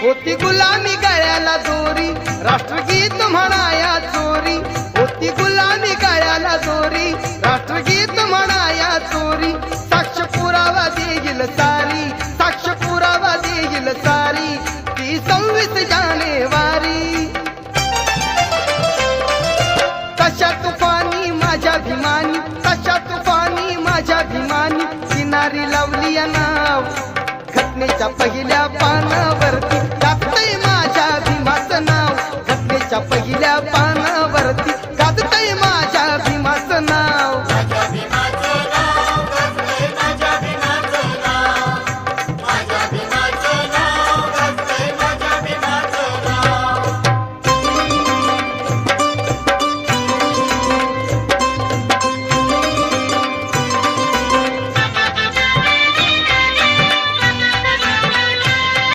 होती गुलामी गळ्याला दोरी, राष्ट्रगीत म्हणाया चोरी. होती गुलामी गळ्याला दोरी, राष्ट्रगीत म्हणाया चोरी. साक्ष पुरावा देईल सारी, साक्ष पुरावा देईल सारी, ती 26 जानेवारी. तशा तुफानी माझ्या भीमानी, तशा तुफानी माझ्या भीमानी, किनारी लावली या नाव घटनेच्या पहिल्या पानावरती. टाकतंय माझ्या भीमाचं नाव घटनेच्या पहिल्या पानावरती.